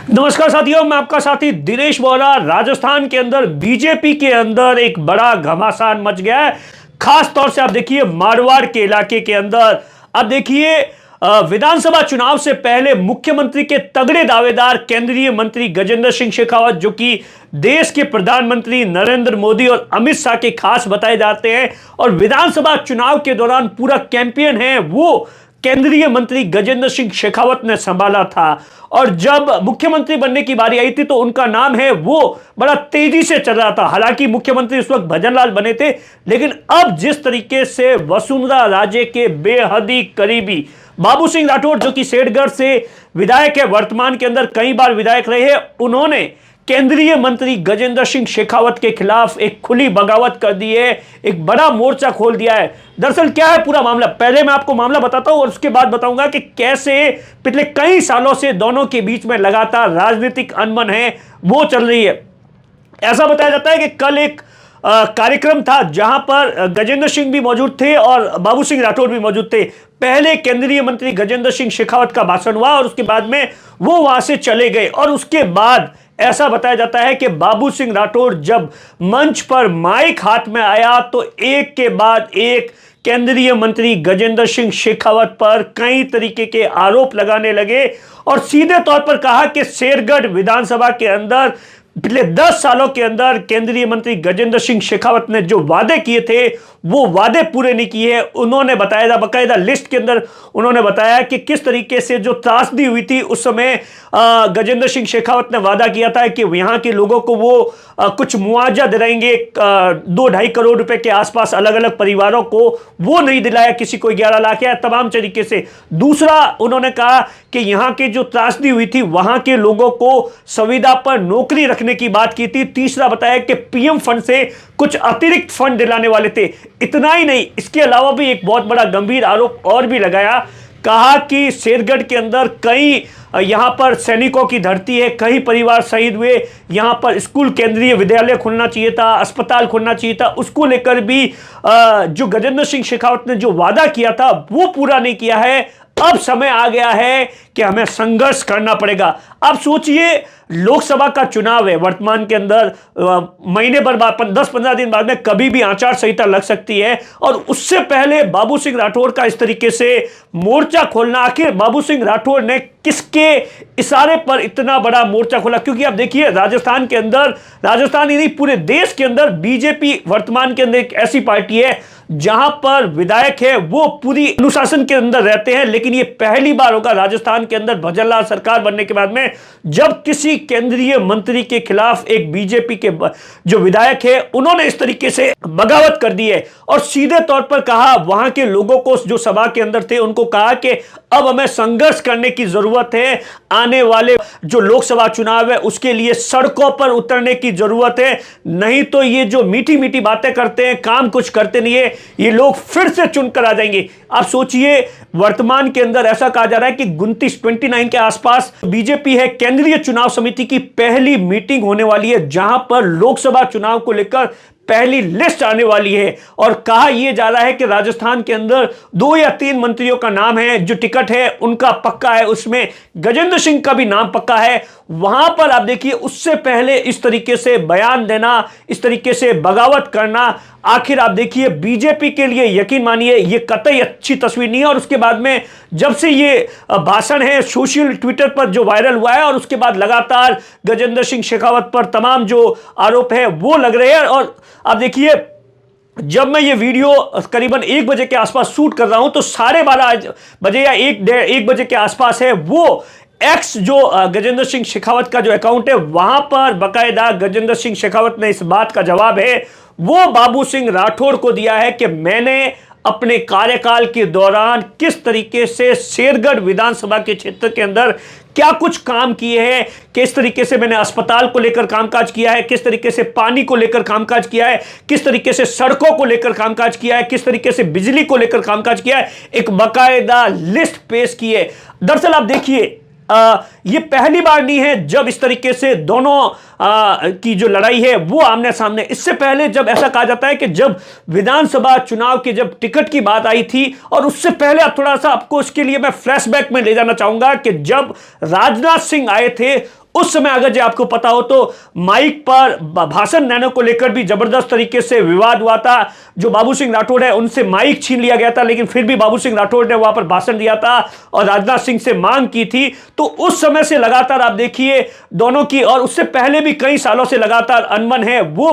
नमस्कार साथियों, मैं आपका साथी दिनेश बोरा। राजस्थान के अंदर बीजेपी के अंदर एक बड़ा घमासान मच गया है। खास तौर से आप देखिए मारवाड़ के इलाके के अंदर। अब देखिए विधानसभा चुनाव से पहले मुख्यमंत्री के तगड़े दावेदार केंद्रीय मंत्री गजेंद्र सिंह शेखावत, जो कि देश के प्रधानमंत्री नरेंद्र मोदी और अमित शाह के खास बताए जाते हैं और विधानसभा चुनाव के दौरान पूरा कैंपेन है वो केंद्रीय मंत्री गजेंद्र सिंह शेखावत ने संभाला था। और जब मुख्यमंत्री बनने की बारी आई थी तो उनका नाम है वो बड़ा तेजी से चल रहा था। हालांकि मुख्यमंत्री उस वक्त भजनलाल बने थे, लेकिन अब जिस तरीके से वसुंधरा राजे के बेहद करीबी बाबू सिंह राठौर, जो कि सेठगढ़ से विधायक है, वर्तमान के अंदर कई बार विधायक रहे हैं, उन्होंने केंद्रीय मंत्री गजेंद्र सिंह शेखावत के खिलाफ एक खुली बगावत कर दी है, एक बड़ा मोर्चा खोल दिया है। दरअसल क्या है पूरा मामला, पहले मैं आपको मामला बताता हूं और उसके बाद बताऊंगा कि कैसे पिछले कई सालों से दोनों के बीच में लगातार राजनीतिक अनबन है वो चल रही है। ऐसा बताया जाता है कि कल एक कार्यक्रम था जहां पर गजेंद्र सिंह भी मौजूद थे और बाबू सिंह राठौर भी मौजूद थे। पहले केंद्रीय मंत्री गजेंद्र सिंह शेखावत का भाषण हुआ और उसके बाद में वो वहां से चले गए और उसके बाद ऐसा बताया जाता है कि बाबू सिंह राठौर जब मंच पर माइक हाथ में आया तो एक के बाद एक केंद्रीय मंत्री गजेंद्र सिंह शेखावत पर कई तरीके के आरोप लगाने लगे और सीधे तौर पर कहा कि शेरगढ़ विधानसभा के अंदर पिछले 10 सालों के अंदर केंद्रीय मंत्री गजेंद्र सिंह शेखावत ने जो वादे किए थे वो वादे पूरे नहीं किए। उन्होंने बताया, बाकायदा लिस्ट के अंदर उन्होंने बताया कि किस तरीके से जो त्रासदी हुई थी उस समय गजेंद्र सिंह शेखावत ने वादा किया था कि यहाँ के लोगों को वो कुछ मुआवजा दिलाएंगे, 2-2.5 करोड़ रुपए के आसपास अलग अलग परिवारों को, वो नहीं दिलाया, किसी को 11 लाख या तमाम तरीके से। दूसरा उन्होंने कहा कि यहाँ के जो त्रासदी हुई थी वहां के लोगों को संविदा पर नौकरी रखने की बात की थी। तीसरा बताया कि पीएम फंड से कुछ अतिरिक्त फंड दिलाने वाले थे। इतना ही नहीं, इसके अलावा भी एक बहुत बड़ा गंभीर आरोप और भी लगाया। कहा कि शेरगढ़ के अंदर कई यहां पर सैनिकों की धरती है, कई परिवार शहीद हुए, यहां पर स्कूल, केंद्रीय विद्यालय खुलना चाहिए था, अस्पताल खुलना चाहिए था, उसको लेकर भी जो गजेंद्र सिंह शेखावत ने जो वादा किया था वो पूरा नहीं किया है। अब समय आ गया है कि हमें संघर्ष करना पड़ेगा। अब सोचिए, लोकसभा का चुनाव है, वर्तमान के अंदर महीने भर बाद 10-15 दिन बाद में कभी भी आचार संहिता लग सकती है और उससे पहले बाबू सिंह राठौर का इस तरीके से मोर्चा खोलना, आखिर बाबू सिंह राठौर ने किसके इशारे पर इतना बड़ा मोर्चा खोला? क्योंकि आप देखिए राजस्थान के अंदर, राजस्थान ही नहीं पूरे देश के अंदर बीजेपी वर्तमान के अंदर एक ऐसी पार्टी है जहां पर विधायक है वो पूरी अनुशासन के अंदर रहते हैं। लेकिन ये पहली बार होगा राजस्थान के अंदर भजनलाल सरकार बनने के बाद में जब किसी केंद्रीय मंत्री के खिलाफ एक बीजेपी के जो विधायक है उन्होंने इस तरीके से बगावत कर दी है और सीधे तौर पर कहा, वहां के लोगों को जो सभा के अंदर थे उनको कहा कि अब हमें संघर्ष करने की जरूरत है, आने वाले जो लोकसभा चुनाव है उसके लिए सड़कों पर उतरने की जरूरत है, नहीं तो ये जो मीठी मीठी बातें करते हैं, काम कुछ करते नहीं है, ये लोग फिर से चुनकर आ जाएंगे। आप सोचिए, वर्तमान के अंदर ऐसा कहा जा रहा है कि 29 के आसपास बीजेपी है केंद्रीय चुनाव समिति की पहली मीटिंग होने वाली है जहां पर लोकसभा चुनाव को लेकर पहली लिस्ट आने वाली है और कहा यह जा रहा है कि राजस्थान के अंदर 2 या 3 मंत्रियों का नाम है, जो टिकट है उनका पक्का है, उसमें गजेंद्र सिंह का भी नाम पक्का है। वहां पर आप देखिए उससे पहले इस तरीके से बयान देना, इस तरीके से बगावत करना, आखिर आप देखिए बीजेपी के लिए यकीन मानिए ये कतई अच्छी तस्वीर नहीं है। और उसके बाद में जब से ये भाषण है सोशल ट्विटर पर जो वायरल हुआ है और उसके बाद लगातार गजेंद्र सिंह शेखावत पर तमाम जो आरोप है वो लग रहे हैं। और आप देखिए, जब मैं ये वीडियो करीबन 1 बजे के आसपास शूट कर रहा हूं तो 12:30 बजे या 1 बजे के आसपास है वो एक्स जो गजेंद्र सिंह शेखावत का जो अकाउंट है वहां पर बाकायदा गजेंद्र सिंह शेखावत ने इस बात का जवाब है वो बाबू सिंह राठौर को दिया है कि मैंने अपने कार्यकाल के दौरान किस तरीके से शेरगढ़ विधानसभा के क्षेत्र के अंदर क्या कुछ काम किए हैं, किस तरीके से मैंने अस्पताल को लेकर कामकाज किया है, किस तरीके से पानी को लेकर कामकाज किया है, किस तरीके से सड़कों को लेकर कामकाज किया है, किस तरीके से बिजली को लेकर कामकाज किया है, एक बाकायदा लिस्ट पेश की है। दरअसल आप देखिए, ये पहली बार नहीं है जब इस तरीके से दोनों की जो लड़ाई है वो आमने सामने। इससे पहले जब ऐसा कहा जाता है कि जब विधानसभा चुनाव की जब टिकट की बात आई थी, और उससे पहले थोड़ा सा आपको इसके लिए मैं फ्लैशबैक में ले जाना चाहूंगा कि जब राजनाथ सिंह आए थे उस समय अगर जो आपको पता हो तो माइक पर भाषण देने को लेकर भी जबरदस्त तरीके से विवाद हुआ था। जो बाबू सिंह राठौड़ है उनसे माइक छीन लिया गया था, लेकिन फिर भी बाबू सिंह राठौड़ ने वहां पर भाषण दिया था और राजनाथ सिंह से मांग की थी। तो उस समय से लगातार आप देखिए दोनों की, और उससे पहले भी कई सालों से लगातार अनबन है वो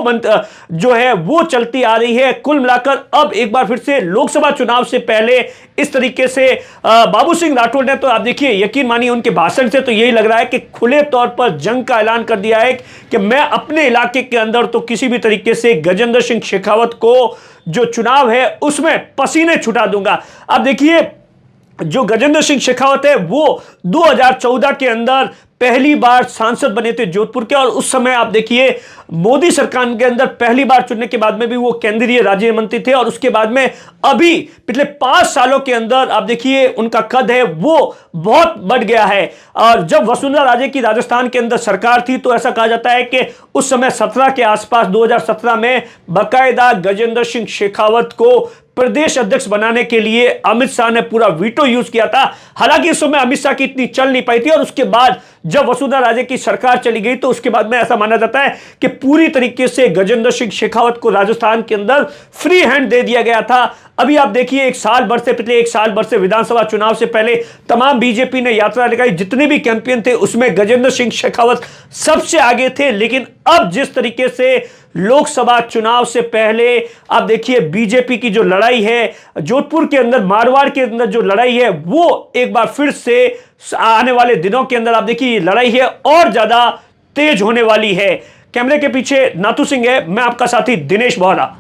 जो है वो चलती आ रही है। कुल मिलाकर अब एक बार फिर से लोकसभा चुनाव से पहले इस तरीके से बाबू सिंह राठौड़ ने, तो आप देखिए यकीन मानिए उनके भाषण से तो यही लग रहा है कि खुले तौर पर जंग का ऐलान कर दिया है कि मैं अपने इलाके के अंदर तो किसी भी तरीके से गजेंद्र सिंह शेखावत को जो चुनाव है उसमें पसीने छुटा दूंगा। अब देखिए जो गजेंद्र सिंह शेखावत है वो 2014 के अंदर पहली बार सांसद बने थे जोधपुर के, और उस समय आप देखिए मोदी सरकार के अंदर पहली बार चुनने के बाद में भी वो केंद्रीय राज्य मंत्री थे, और उसके बाद में अभी पिछले 5 सालों के अंदर आप देखिए उनका कद है वो बहुत बढ़ गया है। और जब वसुंधरा राजे की राजस्थान के अंदर सरकार थी तो ऐसा कहा जाता है कि उस समय 17 के आसपास 2017 में बाकायदा गजेंद्र सिंह शेखावत को प्रदेश अध्यक्ष बनाने के लिए अमित शाह ने पूरा वीटो यूज किया था। हालांकि इस समय अमित शाह की इतनी चल नहीं पाई थी, और उसके बाद जब वसुंधरा राजे की सरकार चली गई तो उसके बाद में ऐसा माना जाता है कि पूरी तरीके से गजेंद्र सिंह शेखावत को राजस्थान के अंदर फ्री हैंड दे दिया गया था। अभी आप देखिए पिछले एक साल भर से विधानसभा चुनाव से पहले तमाम बीजेपी ने यात्रा लगाई, जितने भी कैंपेन थे उसमें गजेंद्र सिंह शेखावत सबसे आगे थे। लेकिन अब जिस तरीके से लोकसभा चुनाव से पहले आप देखिए बीजेपी की जो लड़ाई है जोधपुर के अंदर, मारवाड़ के अंदर जो लड़ाई है वो एक बार फिर से आने वाले दिनों के अंदर आप देखिए लड़ाई है और ज्यादा तेज होने वाली है। कैमरे के पीछे नाथू सिंह है, मैं आपका साथी दिनेश बोहरा।